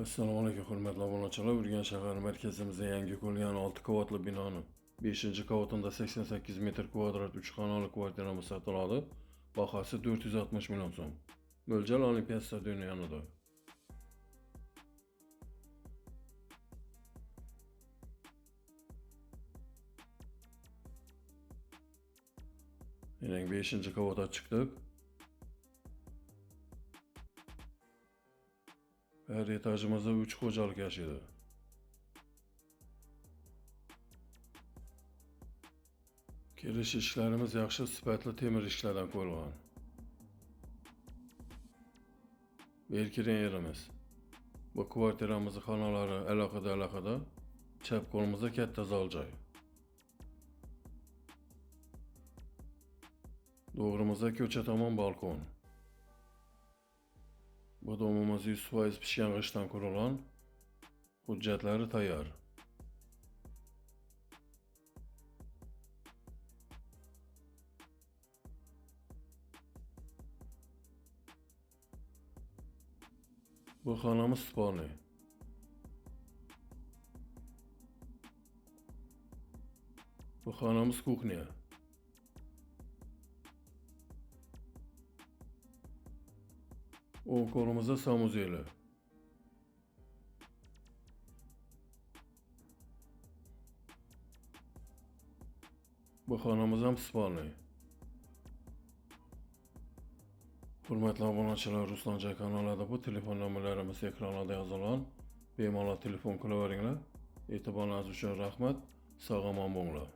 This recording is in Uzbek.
Assalomu alaykum hurmatli obunachilar. Urganch shahar markazimizda yangi qurilgan 6 qavatli binoning 5-qavatida 88 metr kvadrat 3 xonali kvartiramiz sotiladi. Bahosi 460 million so'm. Mo'ljal Olimpiya stadioni yonida. Yine 5-qavata chiqdik. Her etajimizda 3 xo'jalik yashaydi. Kirish ishlarimiz yaxshi sifatli temir ishlardan qurilgan. Berkiren yerimiz. Bu kvartiramizning xonalari alohida. Chap qo'limizda katta zal joy. Doğrumuzda ko'cha tomon balkon. Bu domimiz 100% pishgan g'ishtdan qurilgan. Hujjatlari tayyor. Bu xonamiz spalniy. Bu xonamiz kuxnya. O'ng qo'limizda sanuzeli. Bu xonamiz ham spalniy. Hurmatli obunachilar, Ruslanjoy kanalida bu telefon nomerlarimiz ekranlarda yozilgan. Bemalol telefon qilaveringlar. E'tiboringiz uchun rahmat. Sog' omon bo'linglar.